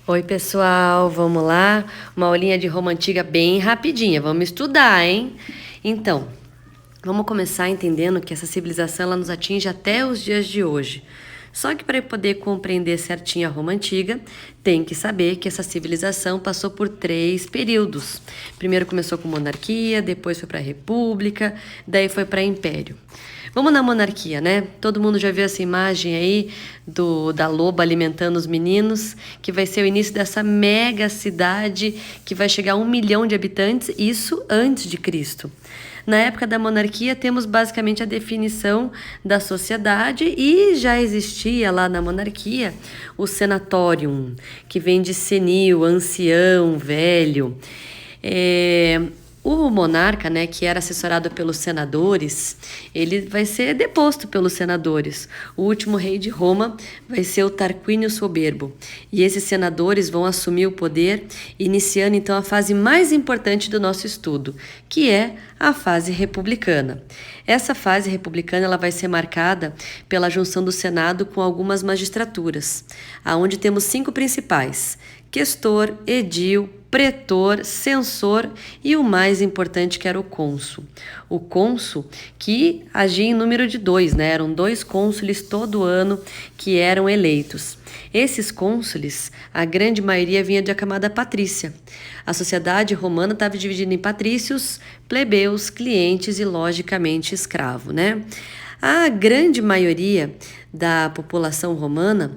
Oi, pessoal, vamos lá? Uma aulinha de Roma Antiga bem rapidinha, vamos estudar, hein? Então, vamos começar entendendo que essa civilização ela nos atinge até os dias de hoje. Só que para poder compreender certinho a Roma Antiga, tem que saber que essa civilização passou por 3 períodos. Primeiro começou com monarquia, depois foi para república, daí foi para império. Vamos na monarquia, né? Todo mundo já viu essa imagem aí da loba alimentando os meninos, que vai ser o início dessa mega cidade que vai chegar a 1 milhão de habitantes, isso antes de Cristo. Na época da monarquia, temos basicamente a definição da sociedade e já existia lá na monarquia o senatorium, que vem de senil, ancião, velho. O monarca, né, que era assessorado pelos senadores, ele vai ser deposto pelos senadores. O último rei de Roma vai ser o Tarquínio Soberbo. E esses senadores vão assumir o poder, iniciando então a fase mais importante do nosso estudo, que é a fase republicana. Essa fase republicana ela vai ser marcada pela junção do Senado com algumas magistraturas, aonde temos 5 principais: questor, edil, pretor, censor e o mais importante que era o cônsul. O cônsul que agia em número de 2, né? Eram 2 cônsules todo ano que eram eleitos. Esses cônsules, a grande maioria vinha de camada patrícia. A sociedade romana estava dividida em patrícios, plebeus, clientes e, logicamente, escravo, né? A grande maioria da população romana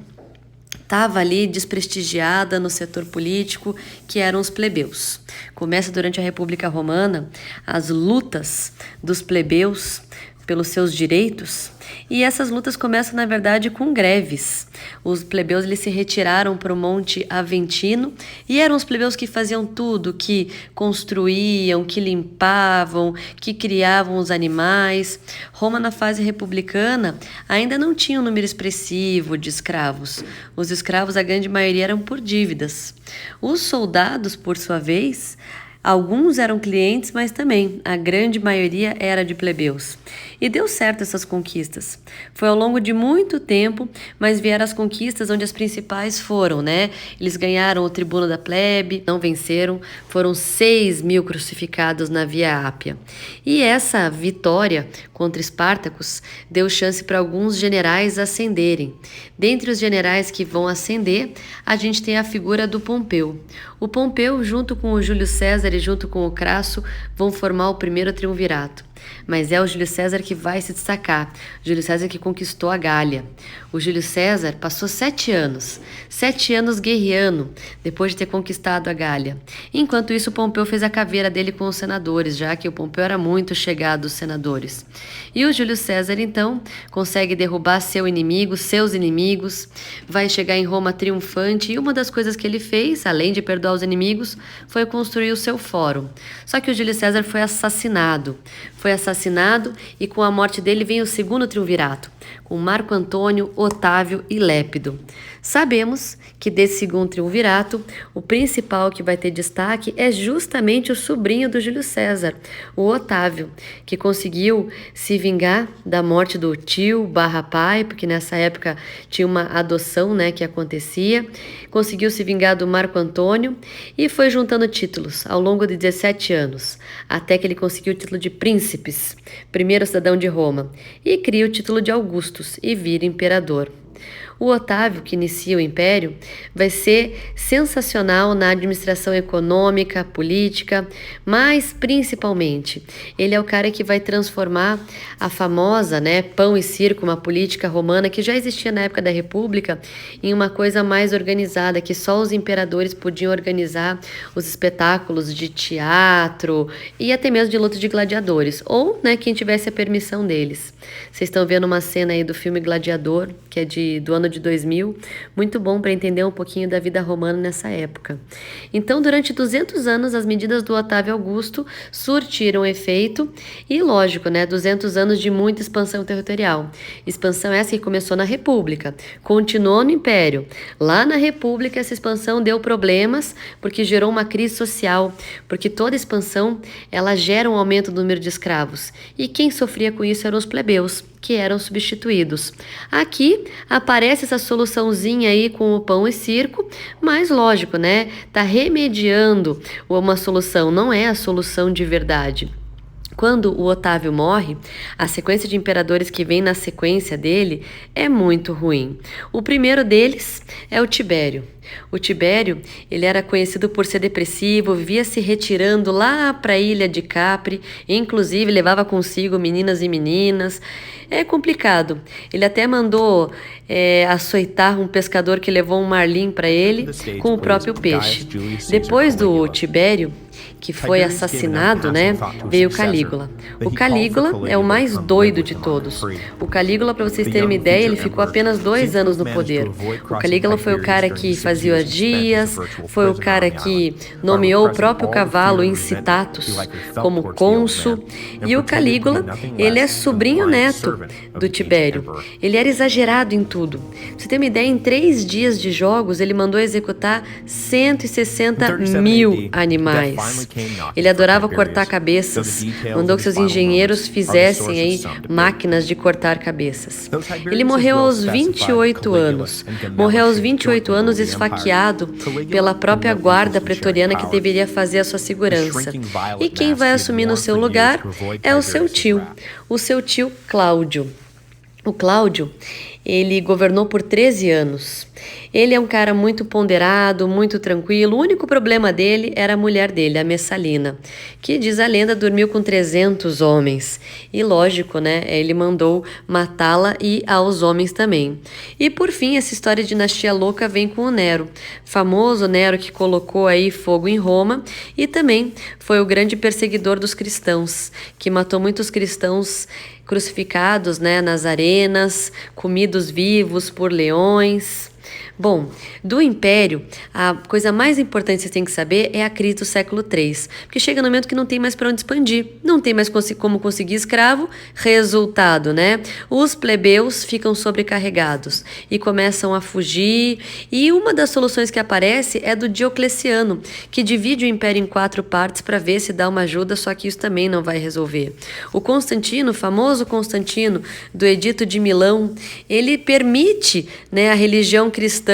estava ali desprestigiada no setor político, que eram os plebeus. Começa durante a República Romana as lutas dos plebeus pelos seus direitos, e essas lutas começam, na verdade, com greves. Os plebeus eles se retiraram para o Monte Aventino e eram os plebeus que faziam tudo, que construíam, que limpavam, que criavam os animais. Roma, na fase republicana, ainda não tinha um número expressivo de escravos. Os escravos, a grande maioria, eram por dívidas. Os soldados, por sua vez, alguns eram clientes, mas também a grande maioria era de plebeus. E deu certo essas conquistas. Foi ao longo de muito tempo, mas vieram as conquistas onde as principais foram, né? Eles ganharam o tribuno da plebe, não venceram, foram 6.000 crucificados na Via Ápia. E essa vitória contra Espartacus deu chance para alguns generais ascenderem. Dentre os generais que vão ascender, a gente tem a figura do Pompeu. O Pompeu, junto com o Júlio César e junto com o Crasso, vão formar o primeiro triunvirato. Mas é o Júlio César que vai se destacar. Júlio César que conquistou a Gália. O Júlio César passou 7 anos guerreando, depois de ter conquistado a Gália. Enquanto isso, Pompeu fez a caveira dele com os senadores, já que o Pompeu era muito chegado aos senadores. E o Júlio César, então, consegue derrubar seus inimigos, vai chegar em Roma triunfante, e uma das coisas que ele fez, além de perdoar os inimigos, foi construir o seu fórum. Só que o Júlio César foi assassinado e com a morte dele vem o segundo triunvirato, com Marco Antônio, Otávio e Lépido. Sabemos que desse segundo triunvirato, o principal que vai ter destaque é justamente o sobrinho do Júlio César, o Otávio, que conseguiu se vingar da morte do tio barra pai, porque nessa época tinha uma adoção, né, que acontecia, conseguiu se vingar do Marco Antônio e foi juntando títulos ao longo de 17 anos, até que ele conseguiu o título de príncipes, primeiro cidadão de Roma, e cria o título de Augustus e vira imperador. O Otávio, que inicia o Império, vai ser sensacional na administração econômica, política, mas principalmente ele é o cara que vai transformar a famosa, né, pão e circo, uma política romana que já existia na época da República, em uma coisa mais organizada, que só os imperadores podiam organizar os espetáculos de teatro e até mesmo de luta de gladiadores, ou, né, quem tivesse a permissão deles. Vocês estão vendo uma cena aí do filme Gladiador, que é do ano de 2000, muito bom para entender um pouquinho da vida romana nessa época. Então, durante 200 anos, as medidas do Otávio Augusto surtiram efeito e, lógico, né, 200 anos de muita expansão territorial. Expansão essa que começou na República, continuou no Império. Lá na República, essa expansão deu problemas porque gerou uma crise social, porque toda expansão ela gera um aumento do número de escravos. E quem sofria com isso eram os plebeus. que eram substituídos. Aqui aparece essa soluçãozinha aí com o pão e circo, mas lógico, né? Tá remediando uma solução, não é a solução de verdade. Quando o Otávio morre, a sequência de imperadores que vem na sequência dele é muito ruim. O primeiro deles é o Tibério. O Tibério, ele era conhecido por ser depressivo, vivia se retirando lá para a ilha de Capri, inclusive levava consigo meninas e meninas. É complicado. Ele até mandou açoitar um pescador que levou um marlim para ele com o próprio peixe. Depois do Tibério, que foi assassinado, né, veio Calígula. O Calígula é o mais doido de todos. O Calígula, para vocês terem uma ideia, ele ficou apenas 2 anos no poder. O Calígula foi o cara que fazia orgias, foi o cara que nomeou o próprio cavalo Incitatus como cônsul. E o Calígula, ele é sobrinho-neto do Tibério. Ele era exagerado em tudo. Pra você ter uma ideia, em 3 dias de jogos, ele mandou executar 160 mil animais. Ele adorava cortar cabeças, mandou que seus engenheiros fizessem aí máquinas de cortar cabeças. Ele morreu aos 28 anos. Morreu aos 28 anos esfaqueado pela própria guarda pretoriana que deveria fazer a sua segurança. E quem vai assumir no seu lugar é o seu tio Cláudio. O Cláudio, ele governou por 13 anos. Ele é um cara muito ponderado, muito tranquilo. O único problema dele era a mulher dele, a Messalina, que, diz a lenda, dormiu com 300 homens. E lógico, né? Ele mandou matá-la e aos homens também. E por fim, essa história de dinastia louca vem com o Nero. Famoso Nero que colocou aí fogo em Roma e também foi o grande perseguidor dos cristãos, que matou muitos cristãos crucificados, né, nas arenas, comidos vivos por leões. Bom, do Império, a coisa mais importante que vocês têm que saber é a crise do século III, porque chega no momento que não tem mais para onde expandir, não tem mais como conseguir escravo, resultado, né? Os plebeus ficam sobrecarregados e começam a fugir, e uma das soluções que aparece é do Diocleciano, que divide o Império em 4 partes para ver se dá uma ajuda, só que isso também não vai resolver. O Constantino, o famoso Constantino do Edito de Milão, ele permite, né, a religião cristã.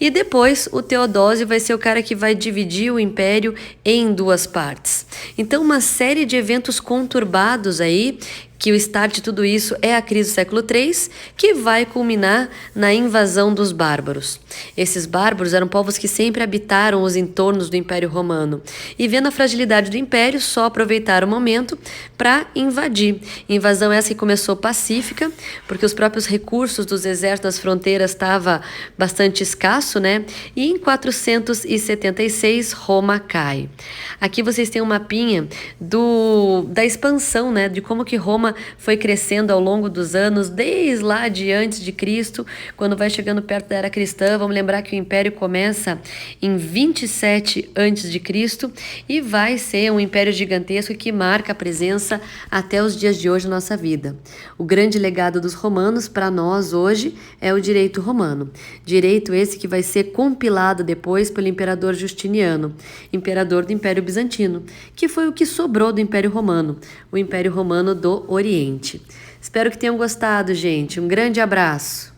E depois o Teodósio vai ser o cara que vai dividir o império em 2 partes. Então, uma série de eventos conturbados aí, que o start de tudo isso é a crise do século III, que vai culminar na invasão dos bárbaros. Esses bárbaros eram povos que sempre habitaram os entornos do Império Romano e, vendo a fragilidade do Império, só aproveitaram o momento para invadir. Invasão essa que começou pacífica, porque os próprios recursos dos exércitos das fronteiras estavam bastante escasso, né? E em 476 Roma cai. Aqui vocês têm um mapinha da expansão, né? De como que Roma foi crescendo ao longo dos anos, desde lá de antes de Cristo, quando vai chegando perto da era cristã. Vamos lembrar que o Império começa em 27 antes de Cristo e vai ser um império gigantesco que marca a presença até os dias de hoje na nossa vida. O grande legado dos romanos para nós hoje é o direito romano. Direito esse que vai ser compilado depois pelo imperador Justiniano, imperador do Império Bizantino, que foi o que sobrou do Império Romano, o Império Romano do Oriente. Espero que tenham gostado, gente. Um grande abraço.